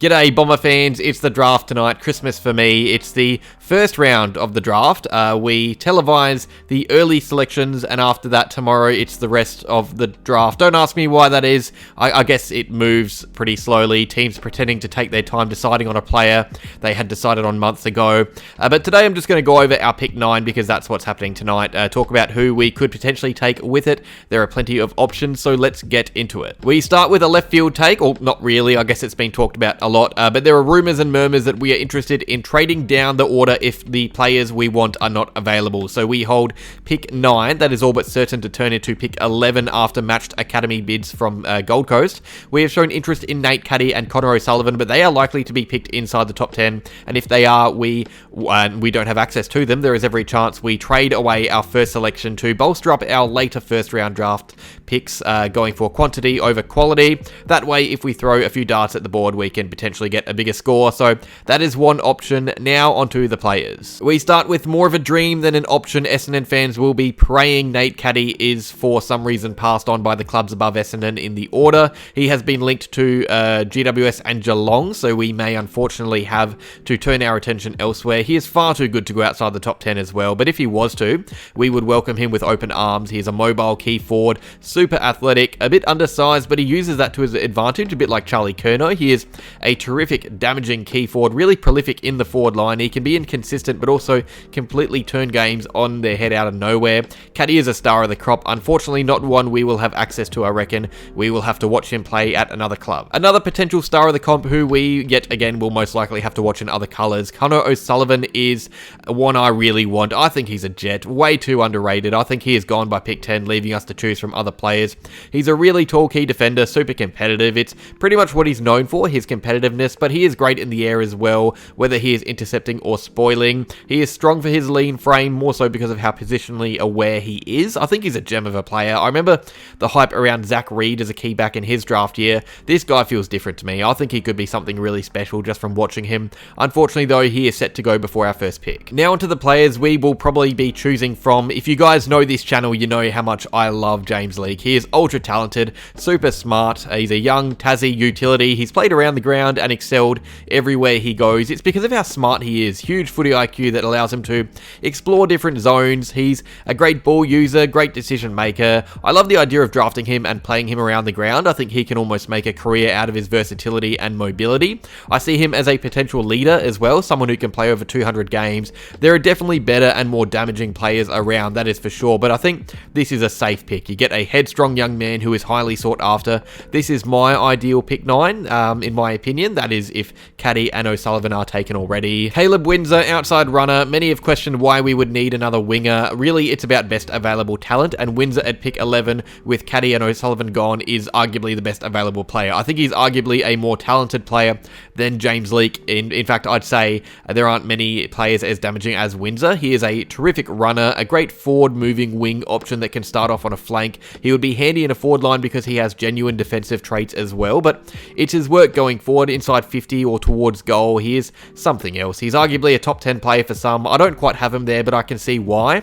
G'day Bomber fans, it's the draft tonight, Christmas for me. It's the first round of the draft. We televise the early selections, and after that tomorrow it's the rest of the draft. Don't ask me why that is. I guess it moves pretty slowly. Teams pretending to take their time deciding on a player they had decided on months ago. But today I'm just going to go over our pick 9 because that's what's happening tonight. Talk about who we could potentially take with it. There are plenty of options, so let's get into it. We start with a left field take, or not really, I guess it's been talked about a lot, but there are rumours and murmurs that we are interested in trading down the order if the players we want are not available. So we hold pick 9, that is all but certain to turn into pick 11 after matched academy bids from Gold Coast. We have shown interest in Nate Caddy and Connor O'Sullivan, but they are likely to be picked inside the top 10, and if they are, we don't have access to them. There is every chance we trade away our first selection to bolster up our later first round draft picks, going for quantity over quality. That way, if we throw a few darts at the board, we can potentially get a bigger score. So that is one option. Now onto the players. We start with more of a dream than an option. Essendon fans will be praying Nate Caddy is for some reason passed on by the clubs above Essendon in the order. He has been linked to GWS and Geelong, so we may unfortunately have to turn our attention elsewhere. He is far too good to go outside the top 10 as well, but if he was to, we would welcome him with open arms. He is a mobile key forward, super athletic, a bit undersized, but he uses that to his advantage, a bit like Charlie Curnow. He is a terrific damaging key forward, really prolific in the forward line. He can be inconsistent but also completely turn games on their head out of nowhere. Caddy is a star of the crop, unfortunately not one we will have access to. I reckon we will have to watch him play at another club. Another potential star of the comp who we yet again will most likely have to watch in other colours. Connor O'Sullivan is one I really want. I think he's a jet, way too underrated. I think he is gone by pick 10, leaving us to choose from other players. He's a really tall key defender, super competitive. It's pretty much what he's known for, his competitiveness, but he is great in the air as well, whether he is intercepting or spoiling. He is strong for his lean frame, more so because of how positionally aware he is. I think he's a gem of a player. I remember the hype around Zach Reed as a key back in his draft year. This guy feels different to me. I think he could be something really special just from watching him. Unfortunately though, he is set to go before our first pick. Now onto the players we will probably be choosing from. If you guys know this channel, you know how much I love James Leake. He is ultra talented, super smart. He's a young Tassie utility. He's played around the ground and excelled everywhere he goes. It's because of how smart he is. Huge footy IQ that allows him to explore different zones. He's a great ball user, great decision maker. I love the idea of drafting him and playing him around the ground. I think he can almost make a career out of his versatility and mobility. I see him as a potential leader as well, someone who can play over 200 games. There are definitely better and more damaging players around, that is for sure, but I think this is a safe pick. You get a headstrong young man who is highly sought after. This is my ideal pick 9, in my opinion. That is if Caddy and O'Sullivan are taken already. Caleb Windsor, outside runner. Many have questioned why we would need another winger. Really, it's about best available talent, and Windsor at pick 11 with Caddy and O'Sullivan gone is arguably the best available player. I think he's arguably a more talented player than James Leake. In fact, I'd say there aren't many players as damaging as Windsor. He is a terrific runner, a great forward moving wing option that can start off on a flank. He would be handy in a forward line because he has genuine defensive traits as well, but it's his work going forward inside 50 or towards goal. He is something else. He's arguably a top 10 player for some. I don't quite have him there, but I can see why.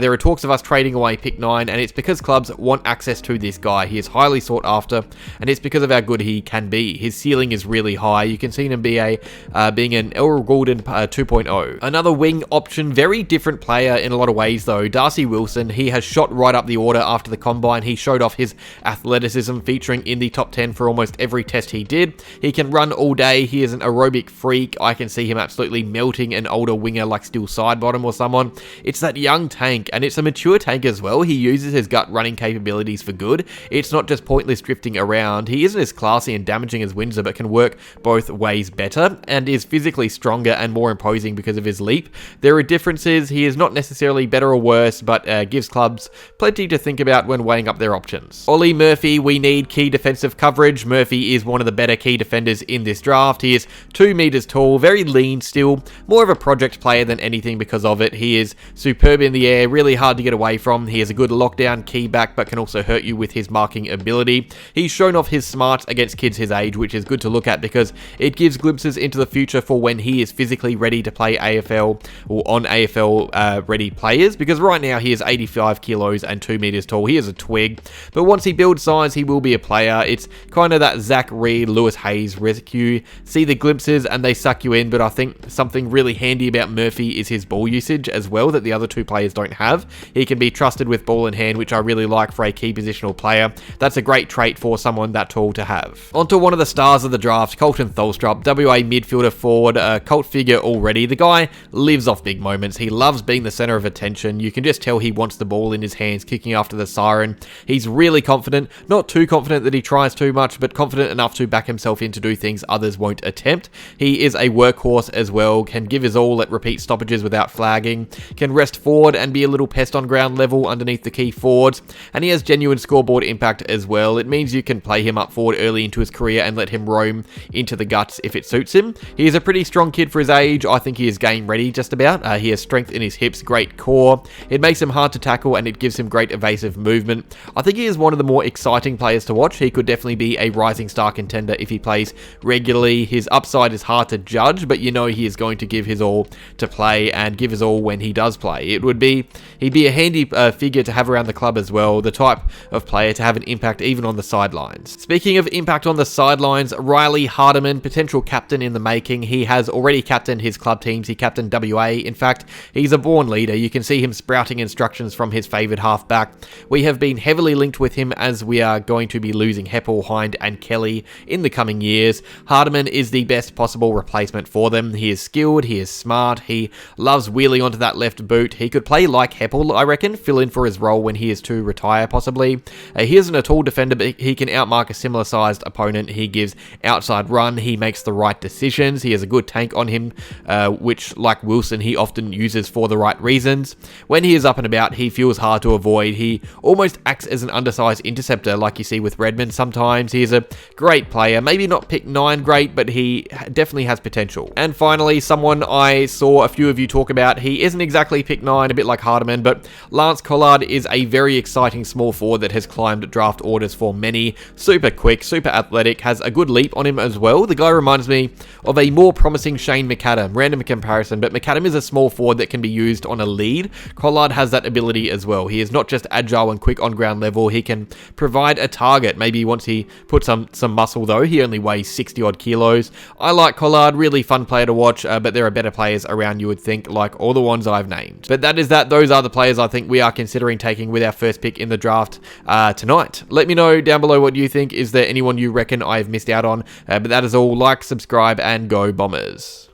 There are talks of us trading away pick 9, and it's because clubs want access to this guy. He is highly sought after, and it's because of how good he can be. His ceiling is really high. You can see him being an Elrol Goulden 2.0. Another wing option, very different player in a lot of ways though. Darcy Wilson, he has shot right up the order after the combine. He showed off his athleticism, featuring in the top 10 for almost every test he did. He can run all day. He is an aerobic freak. I can see him absolutely melting an older winger like Still Sidebottom or someone. It's that young tank, and it's a mature tank as well. He uses his gut running capabilities for good. It's not just pointless drifting around. He isn't as classy and damaging as Windsor, but can work both ways better, and is physically stronger and more imposing because of his leap. There are differences. He is not necessarily better or worse, but gives clubs plenty to think about when weighing up their options. Ollie Murphy, we need key defensive coverage. Murphy is one of the better key defenders in this draft. He is 2 meters tall, very lean still, more of a project player than anything because of it. He is superb in the air, really hard to get away from. He is a good lockdown key back, but can also hurt you with his marking ability. He's shown off his smarts against kids his age, which is good to look at because it gives glimpses into the future for when he is physically ready to play AFL or on AFL ready players, because right now he is 85 kilos and 2 meters tall. He is a twig, but once he builds size, he will be a player. It's kind of that Zach Reed, Lewis Hayes you see the glimpses and they suck you in, but I think something really handy about Murphy is his ball usage as well that the other two players don't have. He can be trusted with ball in hand, which I really like for a key positional player. That's a great trait for someone that tall to have. On to one of the stars of the draft, Koltyn Tholstrup, WA midfielder forward, a cult figure already. The guy lives off big moments. He loves being the center of attention. You can just tell he wants the ball in his hands, kicking after the siren. He's really confident, not too confident that he tries too much, but confident enough to back himself in to do things others won't attempt. He is a workhorse as well, can give his all at repeat stoppages without flagging, can rest forward and be a little pest on ground level underneath the key forwards, and he has genuine scoreboard impact as well. It means you can play him up forward early into his career and let him roam into the guts if it suits him. He is a pretty strong kid for his age. I think he is game ready just about. He has strength in his hips, great core. It makes him hard to tackle and it gives him great evasive movement. I think he is one of the more exciting players to watch. He could definitely be a rising star contender if he plays regularly. His upside is hard to judge, but you know he is going to give his all to play and give his all when he does play. He'd be a handy figure to have around the club as well, the type of player to have an impact even on the sidelines. Speaking of impact on the sidelines, Riley Hardeman, potential captain in the making. He has already captained his club teams. He captained WA. In fact, he's a born leader. You can see him sprouting instructions from his favoured halfback. We have been heavily linked with him as we are going to be losing Heppel, Hind and Kelly in the coming years. Hardeman is the best possible replacement for them. He is skilled, he is smart, he loves wheeling onto that left boot. He could play like Heppel, I reckon, fill in for his role when he is to retire possibly. He isn't a tall defender, but he can outmark a similar sized opponent. He gives outside run, he makes the right decisions, he has a good tank on him, which, like Wilson, he often uses for the right reasons. When he is up and about, he feels hard to avoid. He almost acts as an undersized interceptor like you see with Redmond sometimes. He is a great player, maybe not pick 9 great, but he definitely has potential. And finally, someone I saw a few of you talk about, he isn't exactly pick 9, a bit like Hardeman, but Lance Collard is a very exciting small forward that has climbed draft orders for many. Super quick, super athletic, has a good leap on him as well. The guy reminds me of a more promising Shane McAdam. Random comparison, but McAdam is a small forward that can be used on a lead. Collard has that ability as well. He is not just agile and quick on ground level, he can provide a target. Maybe once he puts some muscle though. He only weighs 60 odd kilos. I like Collard, really fun player to watch, but there are better players around, you would think, like all the ones I've named. But that is that. Those are the players I think we are considering taking with our first pick in the draft tonight. Let me know down below what you think. Is there anyone you reckon I've missed out on? But that is all. Like, subscribe, and go Bombers.